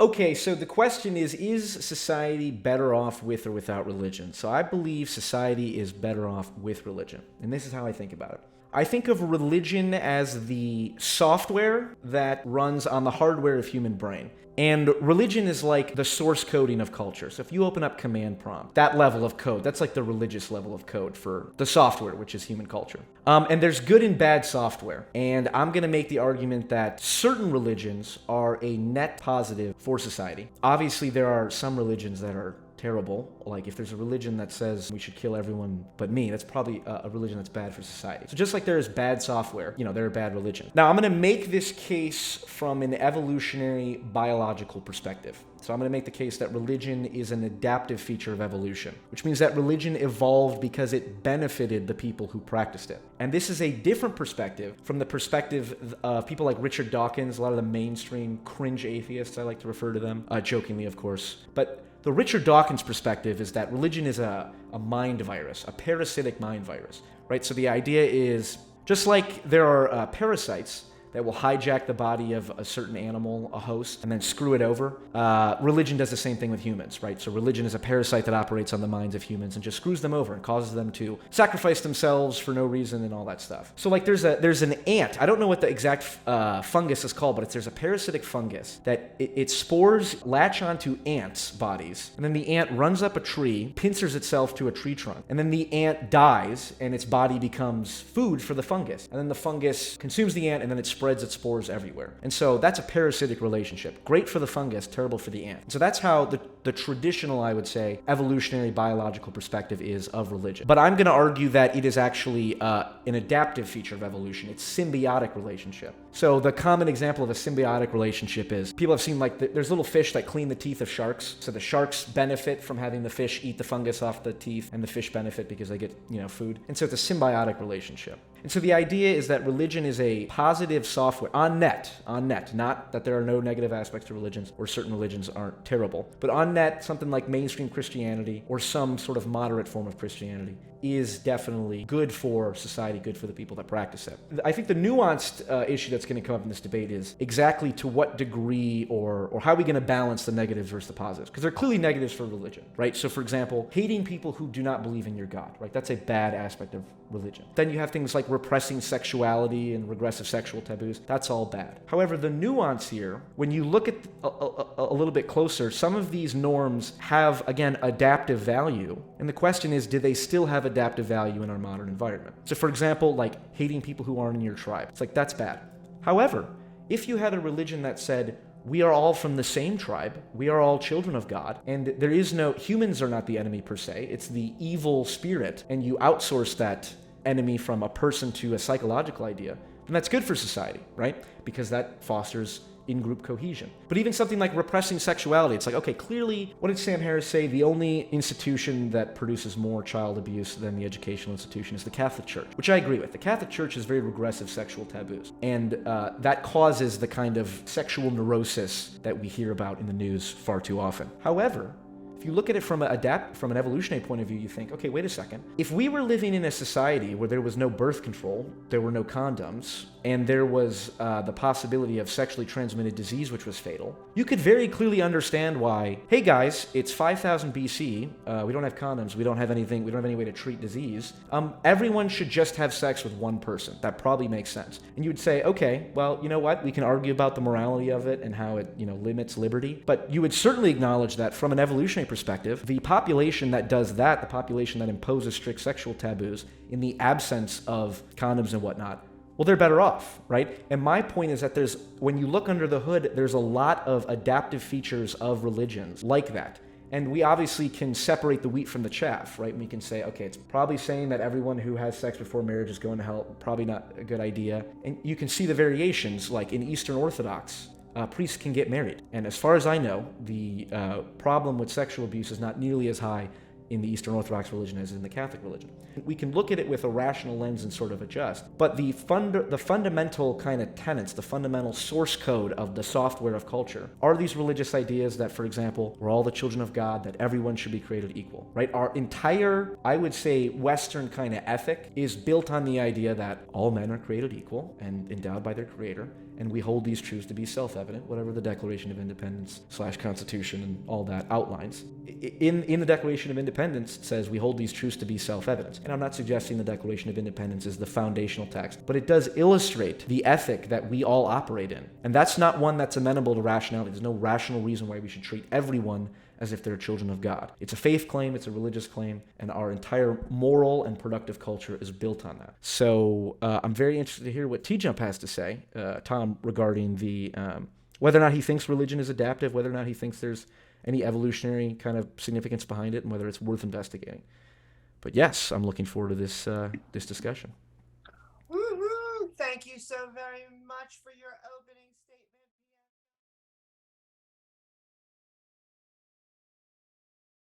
Okay, so the question is society better off with or without religion? So I believe society is better off with religion. And this is how I think about it. I think of religion as the software that runs on the hardware of human brain. And religion is like the source coding of culture. So if you open up command prompt, that level of code, that's like the religious level of code for the software, which is human culture. And there's good and bad software. And I'm going to make the argument that certain religions are a net positive for society. Obviously, there are some religions that are terrible. Like if there's a religion that says we should kill everyone but me, that's probably a religion that's bad for society. So just like there is bad software, there are bad religions. Now I'm going to make this case from an evolutionary biological perspective. So I'm going to make the case that religion is an adaptive feature of evolution, which means that religion evolved because it benefited the people who practiced it. And this is a different perspective from the perspective of people like Richard Dawkins, a lot of the mainstream cringe atheists, I like to refer to them, jokingly of course. But the Richard Dawkins perspective is that religion is a mind virus, a parasitic mind virus, right? So the idea is, just like there are parasites that will hijack the body of a certain animal, a host, and then screw it over. Religion does the same thing with humans, right? So religion is a parasite that operates on the minds of humans and just screws them over and causes them to sacrifice themselves for no reason and all that stuff. So like there's an ant. I don't know what the exact fungus is called, but there's a parasitic fungus that its spores latch onto ants' bodies, and then the ant runs up a tree, pincers itself to a tree trunk, and then the ant dies and its body becomes food for the fungus. And then the fungus consumes the ant and then it spreads its spores everywhere. And so that's a parasitic relationship. Great for the fungus, terrible for the ant. So that's how the traditional, I would say, evolutionary biological perspective is of religion. But I'm going to argue that it is actually an adaptive feature of evolution. It's symbiotic relationship. So the common example of a symbiotic relationship is people have seen there's little fish that clean the teeth of sharks. So the sharks benefit from having the fish eat the fungus off the teeth, and the fish benefit because they get food. And so it's a symbiotic relationship. And so the idea is that religion is a positive software on net, not that there are no negative aspects to religions or certain religions aren't terrible, but on net, something like mainstream Christianity or some sort of moderate form of Christianity is definitely good for society, good for the people that practice it. I think the nuanced issue that's going to come up in this debate is exactly to what degree or how are we going to balance the negatives versus the positives? Because there are clearly negatives for religion, right? So for example, hating people who do not believe in your God, right? That's a bad aspect of religion. Then you have things like repressing sexuality and regressive sexual taboos. That's all bad. However, the nuance here, when you look at a little bit closer, some of these norms have, again, adaptive value. And the question is, do they still have adaptive value in our modern environment? So for example, like hating people who aren't in your tribe. It's like, that's bad. However, if you had a religion that said, we are all from the same tribe, we are all children of God, and humans are not the enemy per se, it's the evil spirit, and you outsource that enemy from a person to a psychological idea, then that's good for society, right? Because that fosters in-group cohesion. But even something like repressing sexuality, it's like, okay, clearly, what did Sam Harris say? The only institution that produces more child abuse than the educational institution is the Catholic Church, which I agree with. The Catholic Church has very regressive sexual taboos, and that causes the kind of sexual neurosis that we hear about in the news far too often. However, if you look at it from an evolutionary point of view, you think, okay, wait a second. If we were living in a society where there was no birth control, there were no condoms, and there was the possibility of sexually transmitted disease, which was fatal, you could very clearly understand why, hey guys, it's 5000 BC, we don't have condoms, we don't have any way to treat disease, everyone should just have sex with one person. That probably makes sense. And you would say, okay, well, you know what? We can argue about the morality of it and how it, limits liberty, but you would certainly acknowledge that from an evolutionary perspective, the population that does that, the population that imposes strict sexual taboos in the absence of condoms and whatnot, well, they're better off, right? And my point is that when you look under the hood, there's a lot of adaptive features of religions like that. And we obviously can separate the wheat from the chaff, right? We can say, okay, it's probably saying that everyone who has sex before marriage is going to hell, probably not a good idea. And you can see the variations, like in Eastern Orthodox, priests can get married. And as far as I know, the problem with sexual abuse is not nearly as high in the Eastern Orthodox religion as in the Catholic religion. We can look at it with a rational lens and sort of adjust. But the fundamental kind of tenets, the fundamental source code of the software of culture are these religious ideas that, for example, we're all the children of God, that everyone should be created equal, right? Our entire, I would say, Western kind of ethic is built on the idea that all men are created equal and endowed by their Creator, and we hold these truths to be self-evident, whatever the Declaration of Independence / Constitution and all that outlines. In the Declaration of Independence, it says we hold these truths to be self-evident. And I'm not suggesting the Declaration of Independence is the foundational text, but it does illustrate the ethic that we all operate in. And that's not one that's amenable to rationality. There's no rational reason why we should treat everyone as if they're children of God. It's a faith claim, it's a religious claim, and our entire moral and productive culture is built on that. So I'm very interested to hear what T-Jump has to say, Tom, regarding the whether or not he thinks religion is adaptive, whether or not he thinks there's any evolutionary kind of significance behind it, and whether it's worth investigating. But yes, I'm looking forward to this discussion. Woo-hoo! Thank you so very much for your opening.